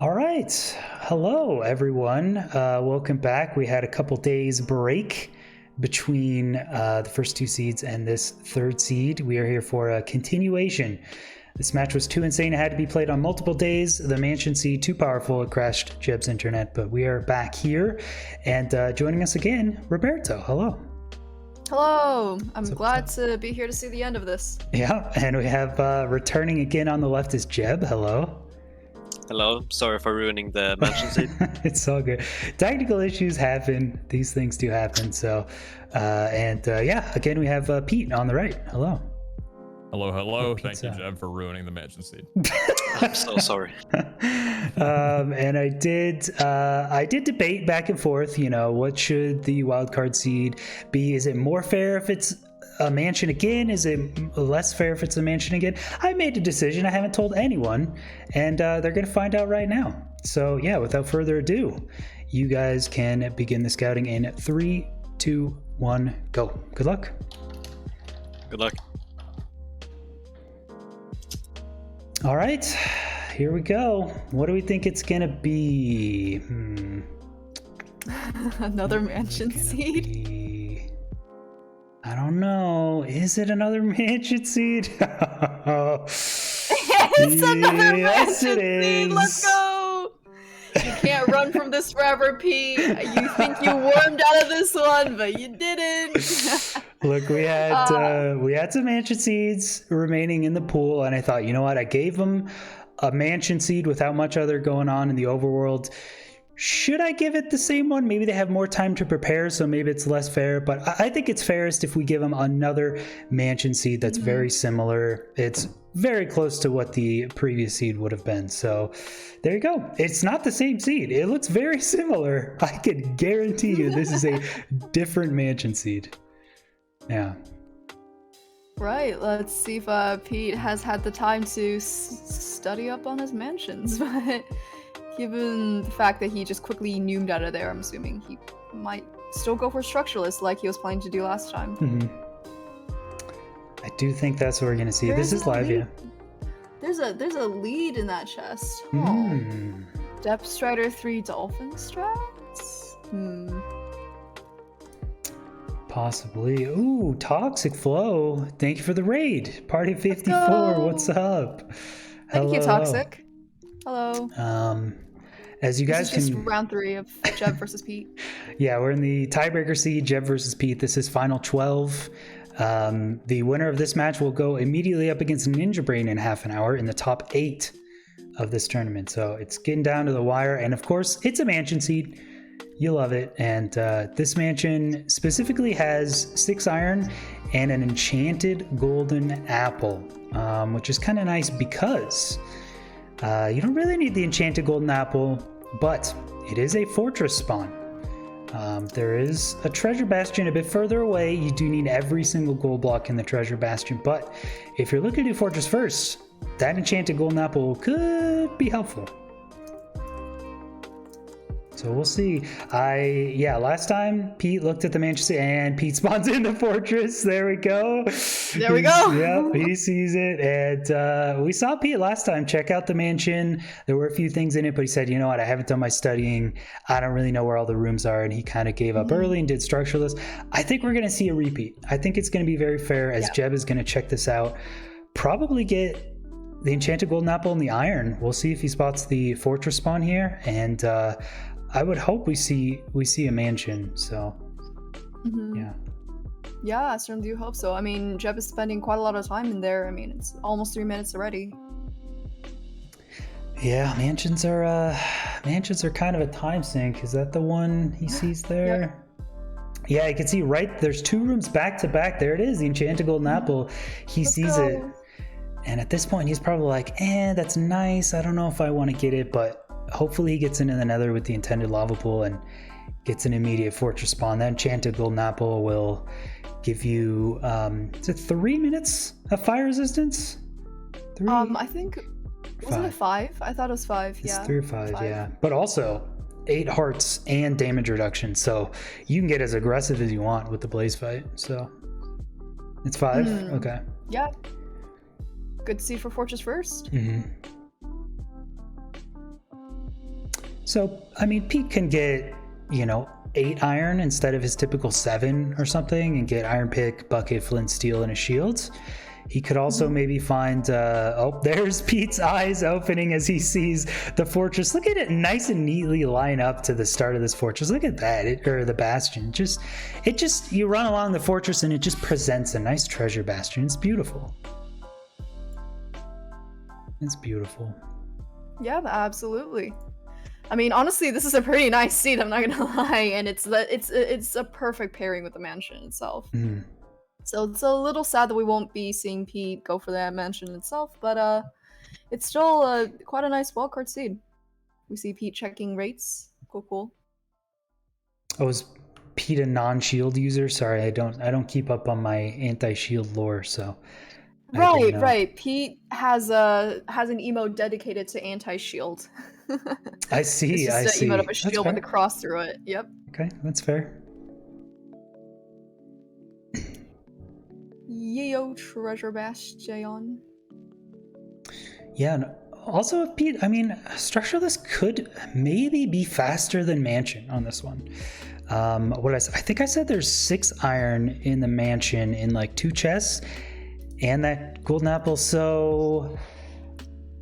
All right. Hello, everyone. Welcome back. We had a couple days break between the first two seeds and this third seed. We are here for a continuation. This match was too insane. It had to be played on multiple days. The mansion seed, too powerful. It crashed Jeb's internet, but we are back here. And joining us again, Roberto. Hello. Hello. I'm glad to be here to see the end of this. Yeah, and we have returning again on the left is Jeb. Hello. Hello, sorry for ruining the mansion seat. It's all good. Technical issues happen. These things do happen. So, yeah, again, we have Pete on the right. Hello. Hello. Thank you, Jeb, for ruining the mansion seat. I'm so sorry. And I did debate back and forth, what should the wildcard seed be? Is it more fair if it's a mansion again? Is it less fair if it's a mansion again? I made a decision. I haven't told anyone, and they're going to find out right now. So yeah, without further ado, you guys can begin the scouting in 3, 2, 1, go. Good luck. Good luck. All right, here we go. What do we think it's going to be? Another mansion seed? I don't know. Is it another mansion seed? It's another mansion seed. Let's go. You can't run from this forever, Pete. You think you wormed out of this one, but you didn't. Look, we had some mansion seeds remaining in the pool, and I thought, you know what? I gave them a mansion seed without much other going on in the overworld. Should I give it the same one? Maybe they have more time to prepare, so maybe it's less fair. But I think it's fairest if we give them another mansion seed that's very similar. It's very close to what the previous seed would have been. So there you go. It's not the same seed. It looks very similar. I can guarantee you this is a different mansion seed. Yeah. Right. Let's see if Pete has had the time to study up on his mansions. But given the fact that he just quickly noomed out of there, I'm assuming he might still go for structuralist like he was planning to do last time. I do think that's what we're gonna see. This is live, yeah. There's a lead in that chest. Depth Strider 3 Dolphin strats? Possibly. Ooh, Toxic Flow. Thank you for the raid. Party 54. What's up? Thank you, Toxic. Hello. As you guys this is can... just round 3 of Jeb versus Pete. Yeah, we're in the tiebreaker seed, Jeb versus Pete. This is final 12. The winner of this match will go immediately up against Ninja Brain in half an hour in the top 8 of this tournament. So it's getting down to the wire. And of course, it's a mansion seed. You love it. And this mansion specifically has 6 iron and an enchanted golden apple, which is kind of nice because you don't really need the enchanted golden apple, but it is a fortress spawn. There is a treasure bastion a bit further away. You do need every single gold block in the treasure bastion, but if you're looking to do fortress first, that enchanted golden apple could be helpful. So we'll see. Last time Pete looked at the mansion and Pete spawns in the fortress. There we go. There we go. Yep, he sees it. And we saw Pete last time check out the mansion. There were a few things in it, but he said, you know what? I haven't done my studying. I don't really know where all the rooms are. And he kind of gave up early and did structuralist. I think we're going to see a repeat. I think it's going to be very fair as Jeb is going to check this out. Probably get the enchanted golden apple and the iron. We'll see if he spots the fortress spawn here. And I would hope we see a mansion. So yeah, I certainly do hope so. I mean, Jeb is spending quite a lot of time in there. I mean, it's almost 3 minutes already. Yeah, mansions are kind of a time sink. Is that the one he sees there? Yeah, you can see right there's 2 rooms back to back. There it is, the enchanted golden apple. He sees it, and at this point he's probably like, that's nice. I don't know if I want to get it, but hopefully he gets into the nether with the intended lava pool and gets an immediate fortress spawn. That enchanted golden apple will give you is it 3 minutes of fire resistance? 3? I think wasn't it 5? I thought it was 5. It's 3 or 5, yeah. But also 8 hearts and damage reduction, so you can get as aggressive as you want with the blaze fight. So it's 5. Okay. Yeah. Good to see for fortress first. So, I mean, Pete can get, 8 iron instead of his typical 7 or something and get iron pick, bucket, flint, steel, and a shield. He could also maybe find, there's Pete's eyes opening as he sees the fortress. Look at it nice and neatly line up to the start of this fortress. Look at that, or the bastion. You run along the fortress and it just presents a nice treasure bastion. It's beautiful. It's beautiful. Yeah, absolutely. I mean, honestly, this is a pretty nice seat, I'm not gonna lie, and it's a perfect pairing with the mansion itself. Mm. So it's a little sad that we won't be seeing Pete go for that mansion itself, but it's still quite a nice wildcard seed. We see Pete checking rates. Cool. Oh, is Pete a non-shield user? Sorry, I don't keep up on my anti-shield lore, so. Right. Pete has an emote dedicated to anti-shield. I see. It's just an emote of a That's shield fair. with a cross through it. Yep. Okay, that's fair. Yeo treasure bastion. Yeah, and also if Pete, I mean, Structureless could maybe be faster than Mansion on this one. I think I said there's 6 iron in the Mansion in like 2 chests and that golden apple. So,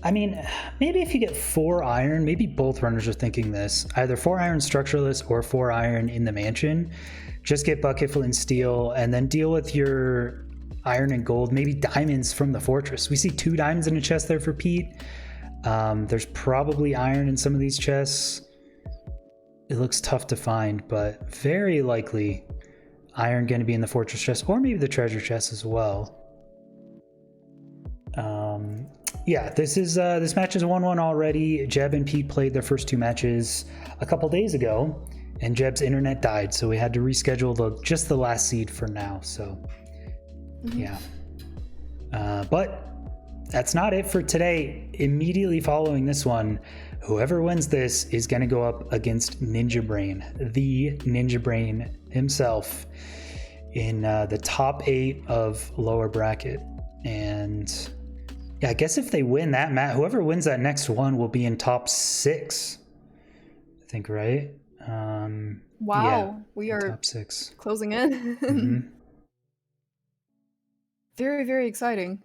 I mean, maybe if you get 4 iron, maybe both runners are thinking this. Either 4 iron Structureless or 4 iron in the Mansion. Just get bucket, flint, and steel, and then deal with your iron and gold, maybe diamonds from the fortress. We see 2 diamonds in a chest there for Pete. There's probably iron in some of these chests. It looks tough to find, but very likely iron going to be in the fortress chest, or maybe the treasure chest as well. Yeah, this match is 1-1 already. Jeb and Pete played their first 2 matches a couple days ago, and Jeb's internet died, so we had to reschedule just the last seed for now. So, yeah. But that's not it for today. Immediately following this one, whoever wins this is going to go up against Ninja Brain, the Ninja Brain himself, in the top 8 of lower bracket. And yeah, I guess if they win that match, whoever wins that next one will be in top 6. I think, right? Wow, yeah, we are top 6. closing in. Mm-hmm. Very, very exciting.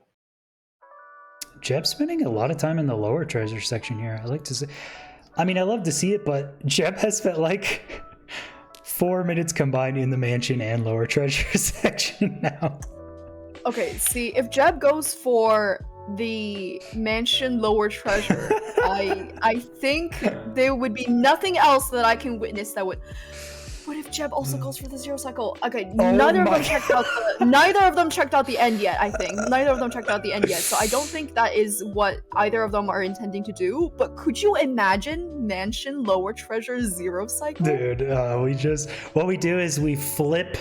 Jeb's spending a lot of time in the lower treasure section here. I love to see it, but Jeb has spent like 4 minutes combined in the mansion and lower treasure section now. Okay, see, if Jeb goes for the mansion lower treasure, I think there would be nothing else that I can witness that would. What if Jeb also goes for the zero cycle? Okay, neither of them checked out the end yet, I think. Neither of them checked out the end yet, so I don't think that is what either of them are intending to do, but could you imagine mansion lower treasure zero cycle? Dude, what we do is we flip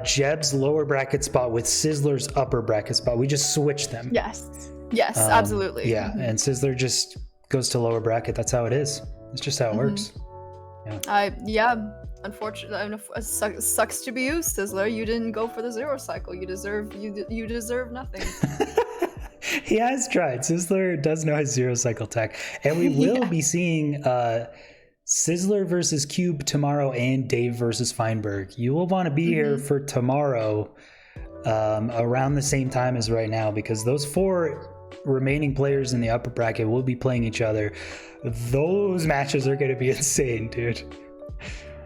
Jeb's lower bracket spot with Sizzler's upper bracket spot. We just switch them. Yes, absolutely. Yeah, and Sizzler just goes to lower bracket. That's how it is. It's just how it works. Unfortunately, it sucks to be you, Sizzler. You didn't go for the zero cycle. You deserve nothing. He has tried. Sizzler does know his zero cycle tech, and we will be seeing Sizzler versus Cube tomorrow and Dave versus Feinberg. You will want to be here for tomorrow around the same time as right now, because those 4 remaining players in the upper bracket will be playing each other. Those matches are going to be insane, dude.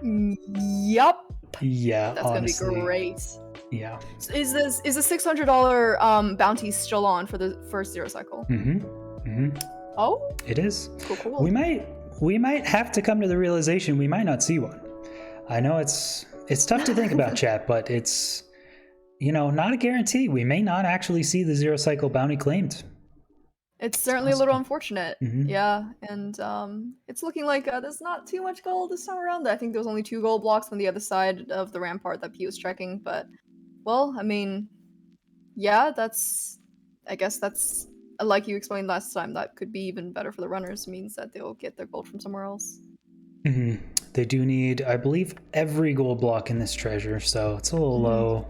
Yup. Yeah, that's honestly gonna be great. Yeah. So is the $600 bounty still on for the first zero cycle? Oh, it is. Cool. We might have to come to the realization we might not see one. I know it's tough to think about, chat, but it's not a guarantee. We may not actually see the zero cycle bounty claimed. It's certainly a little unfortunate. Mm-hmm. Yeah, and it's looking like there's not too much gold this time around. I think there was only 2 gold blocks on the other side of the rampart that P was checking, but, well, I mean, yeah, I guess that's, like you explained last time, that could be even better for the runners. It means that they'll get their gold from somewhere else. Mm-hmm. They do need, I believe, every gold block in this treasure, so it's a little low,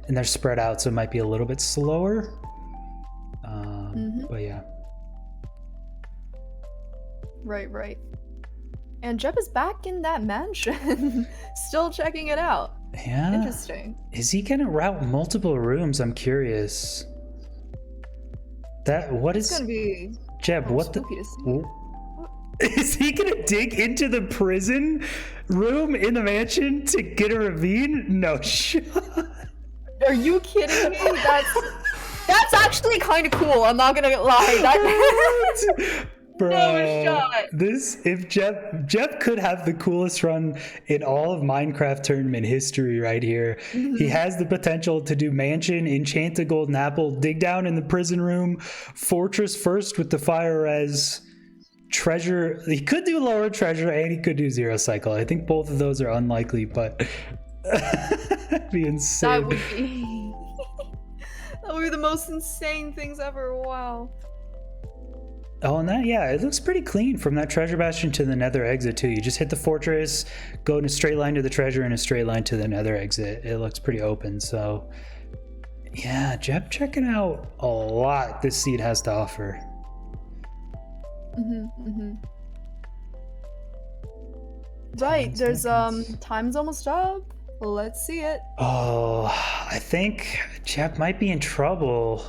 and they're spread out, so it might be a little bit slower. But yeah. Right. And Jeb is back in that mansion, still checking it out. Yeah. Interesting. Is he gonna route multiple rooms? I'm curious. What is It's gonna be Jeb? What the? spooky to see. Is he gonna dig into the prison room in the mansion to get a ravine? No shot. Are you kidding me? That's actually kind of cool. I'm not gonna lie. That Bro, no shot. If Jeff could have the coolest run in all of Minecraft tournament history right here. He has the potential to do mansion, enchant a golden apple, dig down in the prison room, fortress first with the fire res, treasure. He could do lower treasure and he could do zero cycle. I think both of those are unlikely, but that'd be insane. That would be that would be the most insane things ever. Wow. Oh, and it looks pretty clean from that treasure bastion to the nether exit too. You just hit the fortress, go in a straight line to the treasure and a straight line to the nether exit. It looks pretty open. So yeah, Jeb checking out a lot this seed has to offer. Right, there's time's almost up. Let's see it. Oh, I think Jeb might be in trouble.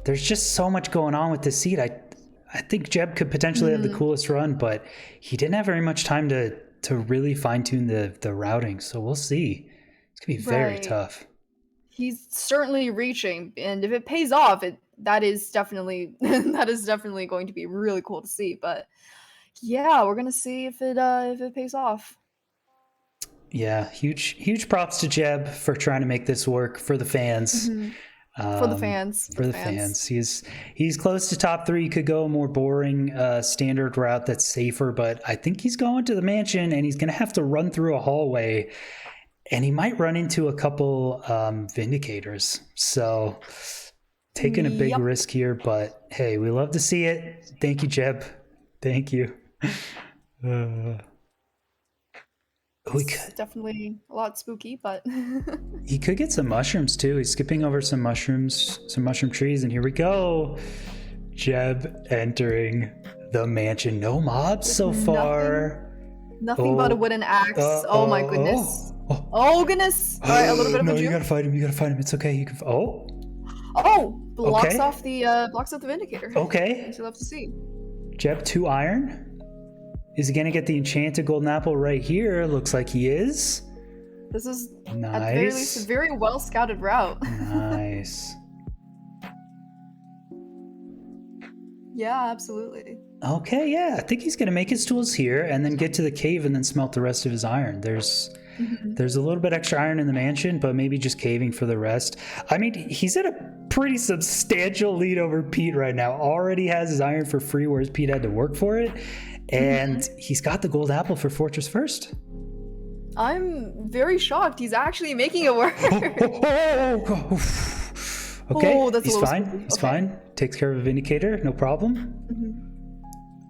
There's just so much going on with this seed. I think Jeb could potentially have the coolest run, but he didn't have very much time to really fine-tune the routing, so we'll see. It's gonna be very tough. He's certainly reaching, and if it pays off, that is definitely going to be really cool to see. But yeah, we're gonna see if it pays off. Yeah, huge props to Jeb for trying to make this work for the fans. For the fans. For the fans. He's close to top 3. He could go a more boring standard route that's safer, but I think he's going to the mansion and he's going to have to run through a hallway and he might run into a couple Vindicators. So taking a big risk here, but hey, we love to see it. Thank you, Jeb. Thank you. It's definitely a lot spooky, but he could get some mushrooms too. He's skipping over some mushrooms, some mushroom trees, and here we go. Jeb entering the mansion. No mobs so far. Nothing but a wooden axe. Oh my goodness. Oh goodness. All right, a little bit of a you gotta fight him. You gotta fight him. It's okay. You can. Blocks off the Vindicator. Okay. As you love to see. Jeb 2 iron. Is he going to get the enchanted golden apple right here? Looks like he is. This is, nice. At the very least, a very well scouted route. Nice. Yeah, absolutely. Okay, yeah. I think he's going to make his tools here and then get to the cave and then smelt the rest of his iron. There's a little bit extra iron in the mansion, but maybe just caving for the rest. I mean, he's at a pretty substantial lead over Pete right now. Already has his iron for free, whereas Pete had to work for it. And he's got the gold apple for Fortress first. I'm very shocked. He's actually making it work. Okay, he's fine. He's fine. Takes care of a Vindicator, no problem.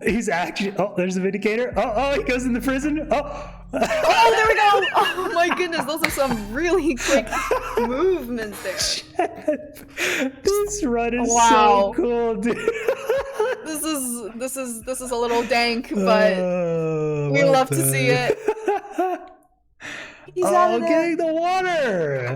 He's actually... Oh, there's a Vindicator. Oh, he goes in the prison. Oh, there we go. Oh my goodness, those are some really quick movements there. This run is so cool, dude. This is a little dank, but we love to see it. He's out of there. Getting the water.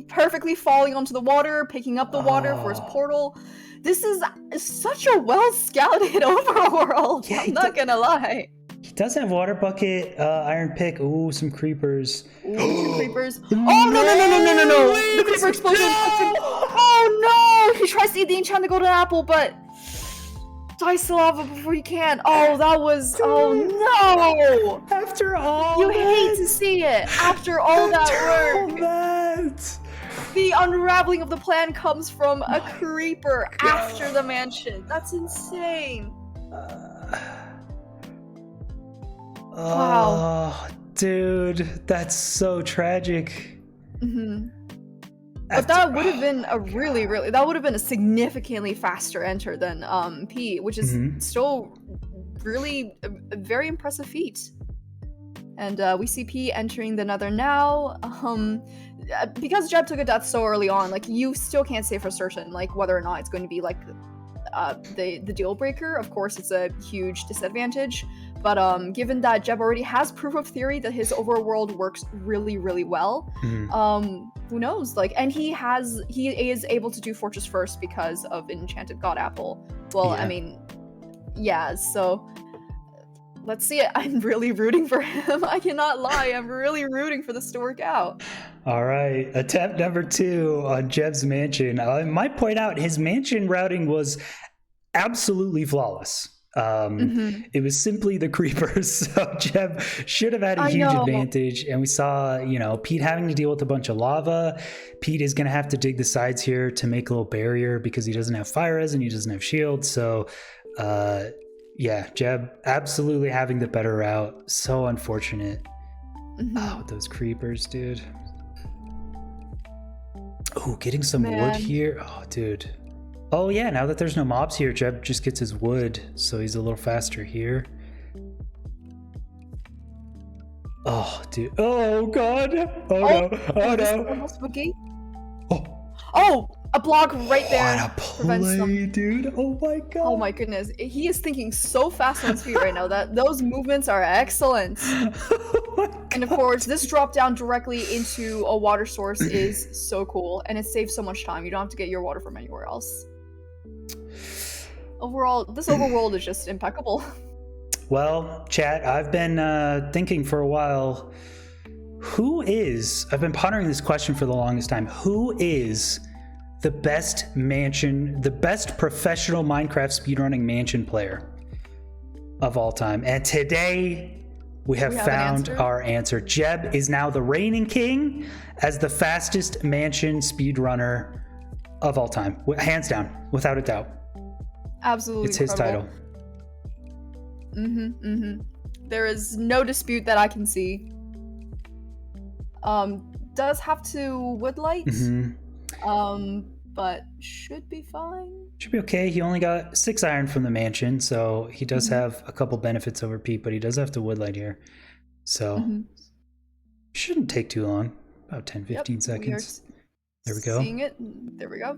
Perfectly falling onto the water, picking up the water for his portal. This is such a well-scouted overworld. Yeah, I'm not gonna lie. He does have water bucket, iron pick. Ooh, some creepers. Ooh, 2 creepers. Oh no! The creeper explosion. Oh no! He tries to eat the enchanted golden apple, but dice the lava before you can. Oh, that was. Dude. Oh no! After all, you hate to see it. After all that work. The unraveling of the plan comes from a creeper after the mansion. That's insane. Wow. Oh, dude, that's so tragic. But that would have been that would have been a significantly faster enter than Pete, which is still really a very impressive feat. And we see Pete entering the Nether now. Because Jeb took a death so early on, like, you still can't say for certain, like, whether or not it's going to be like the deal breaker. Of course, it's a huge disadvantage, But given that Jeb already has proof of theory that his overworld works really, really well, who knows? Like, and he is able to do Fortress first because of Enchanted God Apple. Well, Yeah. I mean, yeah. So let's see it. I'm really rooting for him. I cannot lie. I'm really rooting for this to work out. All right, attempt number 2 on Jeb's mansion. I might point out his mansion routing was absolutely flawless. It was simply the creepers, so Jeb should have had a huge advantage. And we saw, Pete having to deal with a bunch of lava. Pete is going to have to dig the sides here to make a little barrier because he doesn't have fire res and he doesn't have shield. So, yeah, Jeb absolutely having the better route. So unfortunate. Oh, those creepers, dude. Oh, getting some wood here. Oh, dude. Oh, yeah, now that there's no mobs here, Jeb just gets his wood, so he's a little faster here. Oh, dude. Oh, God. Oh, no. Oh, no. Oh, a block right there. What a play, dude. Oh, my God. Oh, my goodness. He is thinking so fast on his feet right now that those movements are excellent. And of course, this drop down directly into a water source is so cool, and it saves so much time. You don't have to get your water from anywhere else. Overall, this overworld is just impeccable. Well, chat, I've been thinking for a while, I've been pondering this question for the longest time. Who is the best professional Minecraft speedrunning mansion player of all time? And today, we have found our answer. Jeb is now the reigning king as the fastest mansion speedrunner of all time. Hands down, without a doubt. Absolutely It's his title. There is no dispute that I can see. Does have to woodlight. But should be fine. Should be okay. He only got 6 iron from the mansion, so he does have a couple benefits over Pete, but he does have to woodlight here. So shouldn't take too long. About 10-15 seconds. There we go. Seeing it. There we go.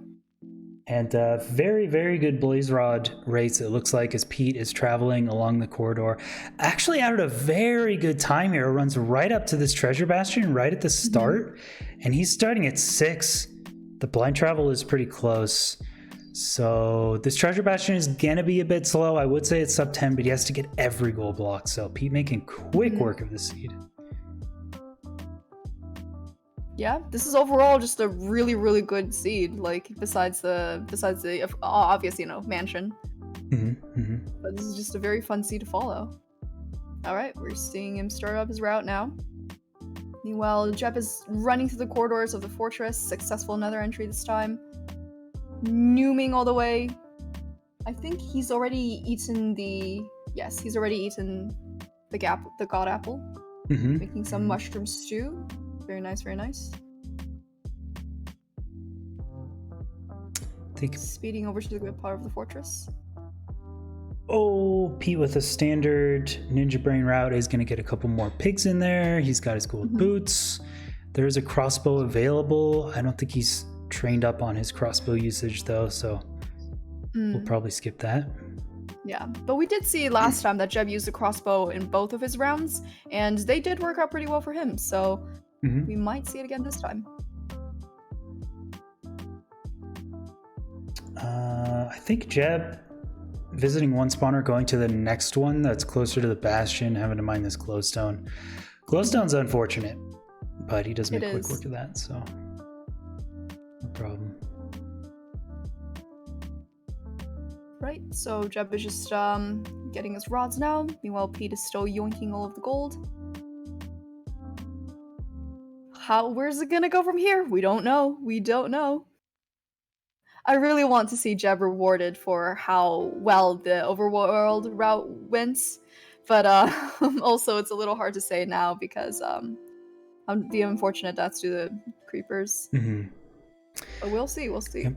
And very, very good blaze rod rates, it looks like, as Pete is traveling along the corridor. Actually out at a very good time here. It runs right up to this treasure bastion right at the start. And he's starting at 6. The blind travel is pretty close. So this treasure bastion is going to be a bit slow. I would say it's sub 10, but he has to get every gold block. So Pete making quick work of this seed. Yeah, this is overall just a really, really good seed. Like besides the obvious, mansion. But this is just a very fun seed to follow. All right, we're seeing him start up his route now. Meanwhile, Jeb is running through the corridors of the fortress. Successful nether entry this time. Nooming all the way. I think he's already eaten the god apple. Making some mushroom stew. Very nice, very nice. Speeding over to the good part of the fortress. Oh, Pete with a standard ninja brain route is going to get a couple more pigs in there. He's got his gold boots. There is a crossbow available. I don't think he's trained up on his crossbow usage though, so we'll probably skip that. Yeah, but we did see last time that Jeb used a crossbow in both of his rounds, and they did work out pretty well for him, so we might see it again this time. I think Jeb visiting one spawner, going to the next one that's closer to the bastion, having to mine this glowstone. Glowstone's unfortunate, but he does make quick work of that, so no problem. Right, so Jeb is just getting his rods now. Meanwhile, Pete is still yoinking all of the gold. Where's it gonna go from here? We don't know. We don't know. I really want to see Jeb rewarded for how well the overworld route went, but also it's a little hard to say now because the unfortunate deaths to the creepers. But we'll see. We'll see.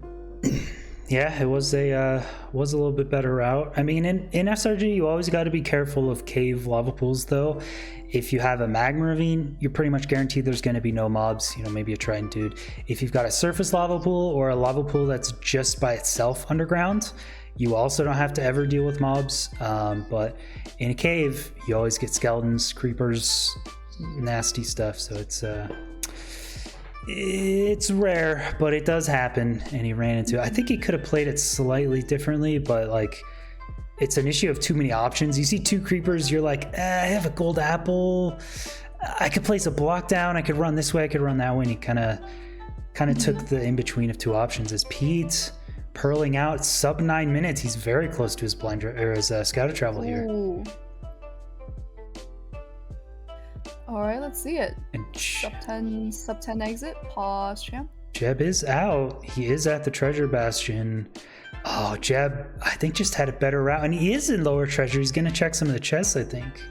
Yeah, it was a little bit better route. I mean, in SRG, you always got to be careful of cave lava pools, though. If you have a magma ravine, you're pretty much guaranteed there's going to be no mobs, maybe a trident dude. If you've got a surface lava pool or a lava pool that's just by itself underground, You also don't have to ever deal with mobs, but in a cave, you always get skeletons, creepers, nasty stuff. So it's rare, but it does happen. And he ran into it. I think he could have played it slightly differently, but like, it's an issue of too many options. You see 2 creepers, you're like, I have a gold apple. I could place a block down. I could run this way. I could run that way. And he kind of took the in-between of 2 options. As Pete purling out sub 9 minutes, he's very close to his his scout travel here. Ooh. All right, let's see it. And Sub 10 exit. Pause, champ. Jeb is out. He is at the treasure bastion. Oh, Jeb, I think just had a better route, and he is in lower treasure. He's gonna check some of the chests, I think.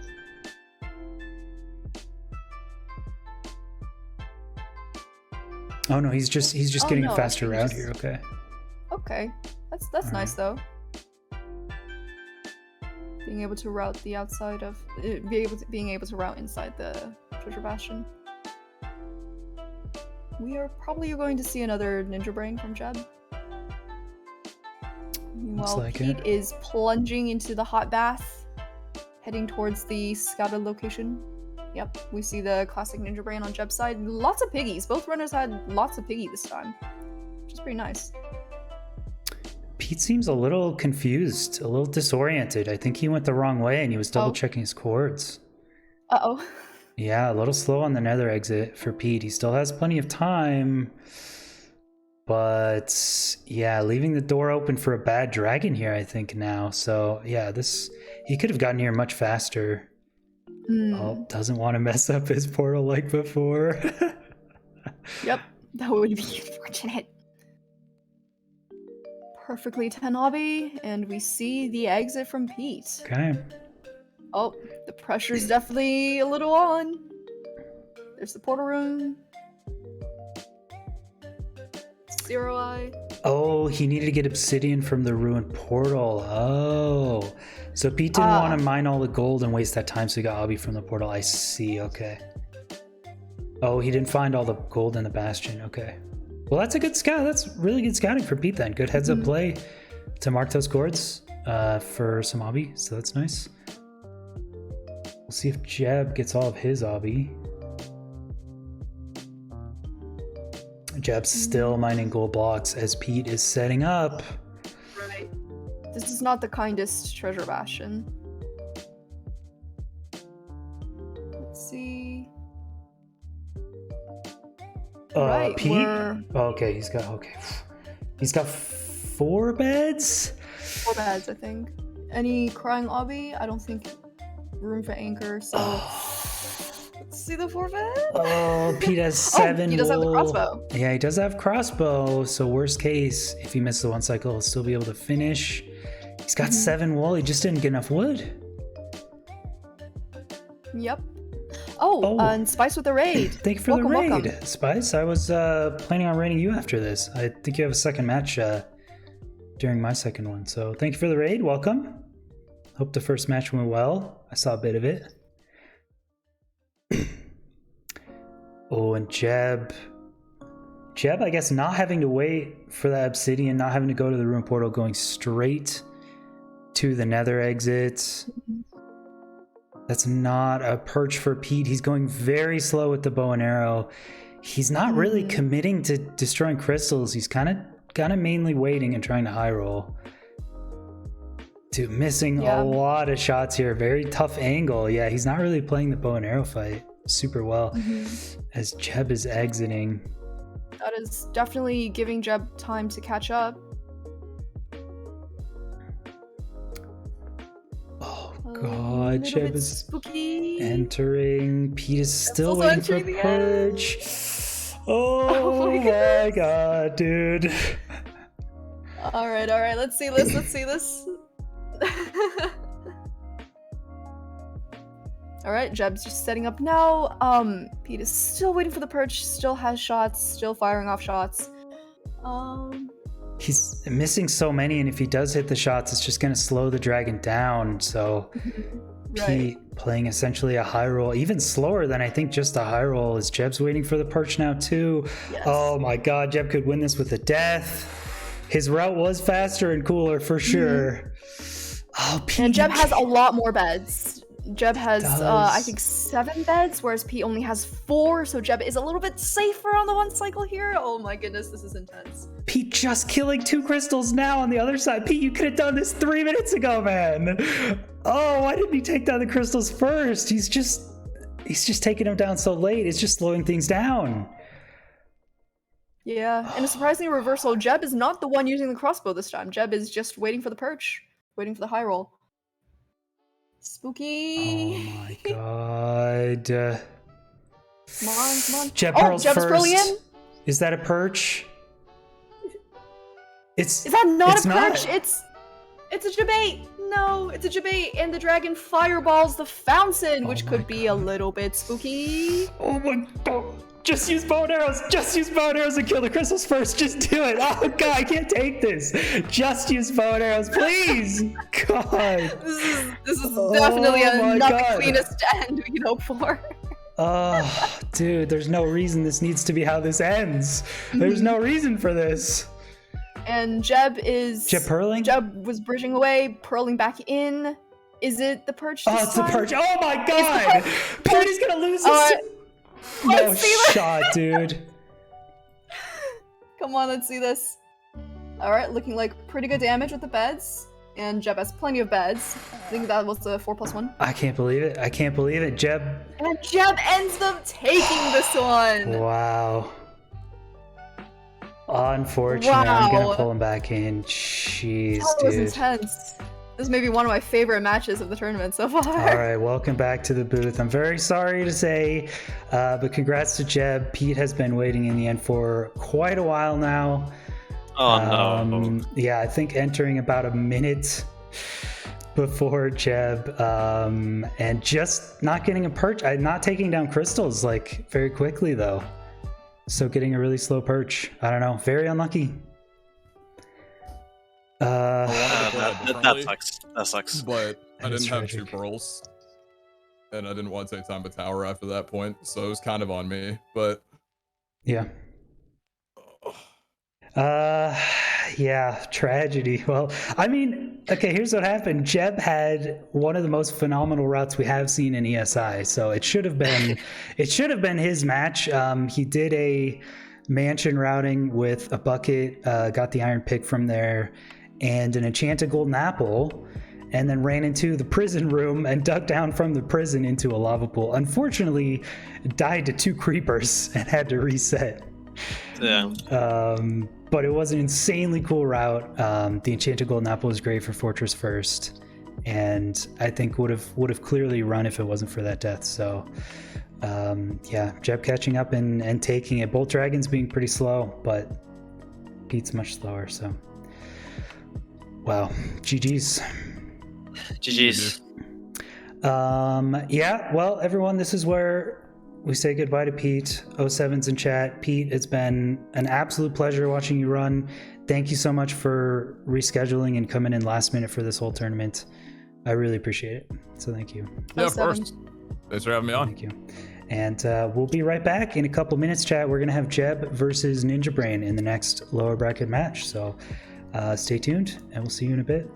Oh no, he's just getting a faster route here. Okay. Okay, that's nice though. Being able to route the outside of, being able to route inside the treasure bastion. We are probably going to see another ninja brain from Jeb. Meanwhile, like Pete it. is plunging into the hot bath, heading towards the scouted location. Yep, we see the classic ninja brain on Jeb's side. Lots of piggies. Both runners had lots of piggy this time, which is pretty nice. Pete seems a little confused, a little disoriented. I think he went the wrong way and he was double checking his cords. Uh-oh. Yeah, a little slow on the nether exit for Pete. He still has plenty of time. But yeah, leaving the door open for a bad dragon here, I think now. So yeah, he could have gotten here much faster. Oh, doesn't want to mess up his portal like before. Yep, that would be unfortunate. Perfectly 10 obby, and we see the exit from Pete. Okay. Oh, the pressure's definitely a little on. There's the portal room. Zero eye. Oh, he needed to get obsidian from the ruined portal. Oh. So Pete didn't want to mine all the gold and waste that time, so he got obby from the portal. I see, okay. Oh, he didn't find all the gold in the bastion. Okay. Well, that's a good scout. That's really good scouting for Pete then. Good heads up play to mark those cords for some obby, so that's nice. We'll see if Jeb gets all of his obby. Jeb's still mining gold blocks as Pete is setting up. Right. This is not the kindest treasure bastion. Let's see. Right, Pete? we're... Okay, he's got 4 beds? 4 beds, I think. Any crying obby? I don't think room for anchor, so... Let's see the 4 beds. Oh, Pete has 7 he does have the wool. crossbow. Yeah, he does have crossbow, so worst case, if he misses the 1 cycle, he'll still be able to finish. He's got 7 wool, he just didn't get enough wood. Yep. And Spice with the raid. Thank you for welcome, the raid, welcome. Spice. I was planning on raiding you after this. I think you have a second match during my second one, so thank you for the raid. Welcome. Hope the first match went well. I saw a bit of it. Oh, and Jeb, I guess not having to wait for that obsidian, not having to go to the ruin portal, going straight to the nether exit. That's not a perch for Pete. He's going very slow with the bow and arrow. He's not really committing to destroying crystals. He's kind of mainly waiting and trying to high roll. Dude, missing a lot of shots here. Very tough angle. Yeah, he's not really playing the bow and arrow fight super well as Jeb is exiting. That is definitely giving Jeb time to catch up. Oh god, Jeb is spooky. Entering. Pete is still also waiting for entering the purge. Oh my god, dude. All right, let's see this. All right, Jeb's just setting up now. Pete is still waiting for the perch, still has shots, still firing off shots. He's missing so many, and if he does hit the shots, it's just going to slow the dragon down. So Pete playing essentially a high roll, even slower than I think just a high roll, as Jeb's waiting for the perch now too. Yes. Oh my god, Jeb could win this with a death. His route was faster and cooler for sure. Oh, Pete. And Jeb has a lot more beds. Jeb has, does. I think, 7 beds, whereas Pete only has 4, so Jeb is a little bit safer on the 1 cycle here. Oh my goodness, this is intense. Pete just killing 2 crystals now on the other side. Pete, you could have done this 3 minutes ago, man. Oh, why didn't he take down the crystals first? He's just taking them down so late. It's just slowing things down. Yeah, and a surprising reversal, Jeb is not the one using the crossbow this time. Jeb is just waiting for the perch, waiting for the high roll. Spooky. Oh my god. Come on. Jeb Oh, Pearl's Jeb's first. pearling in. Is that a perch? Is that not a not. perch? It's a debate. No, it's a debate, and the dragon fireballs the fountain, which my could be a little bit spooky. Oh my god. Just use bow and arrows. Just use bow and arrows and kill the crystals first. Just do it. Oh god, I can't take this. Just use bow and arrows, please. God. This is definitely not God. the cleanest end we can hope for. Oh, dude, there's no reason this needs to be how this ends. There's no reason for this. And Jeb is... Jeb pearling? Jeb was bridging away, pearling back in. Is it the perch this Oh, it's the time? perch. Oh my god. Pete's gonna lose this. No Let's see this. shot, dude. Come on, let's see this. Alright, looking like pretty good damage with the beds. And Jeb has plenty of beds. I think that was the 4+1. I can't believe it. I can't believe it. Jeb. And Jeb ends up taking this one! Wow. Unfortunate. I'm Wow. gonna pull him back in. Jeez, That was dude. intense. This may be one of my favorite matches of the tournament so far. All right, welcome back to the booth. I'm very sorry to say, but congrats to Jeb. Pete has been waiting in the end for quite a while now. Oh no. Yeah, I think entering about a minute before Jeb, and just not getting a perch. Not taking down crystals like very quickly though. So getting a really slow perch. I don't know. Very unlucky. That sucks. That sucks. But I That is didn't have 2 tragic. pearls. And I didn't want to take time to tower after that point, so it was kind of on me. But Yeah. Yeah, tragedy. Well, I mean, okay, here's what happened. Jeb had one of the most phenomenal routes we have seen in ESI, so it should have been his match. He did a mansion routing with a bucket, got the iron pick from there, and an enchanted golden apple, and then ran into the prison room and dug down from the prison into a lava pool. Unfortunately, died to 2 creepers and had to reset. Yeah. But it was an insanely cool route. The enchanted golden apple was great for Fortress first, and I think would have clearly run if it wasn't for that death. So yeah, Jeb catching up and taking it. Bolt Dragons being pretty slow, but Pete's much slower. So wow, GG's. GG's. Yeah, well, everyone, this is where we say goodbye to Pete. 07's in chat. Pete, it's been an absolute pleasure watching you run. Thank you so much for rescheduling and coming in last minute for this whole tournament. I really appreciate it. So thank you. yeah, of 07. course. Thanks for having me on. Thank you. And we'll be right back in a couple minutes, chat. We're going to have Jeb versus Ninja Brain in the next lower bracket match. So stay tuned, and we'll see you in a bit.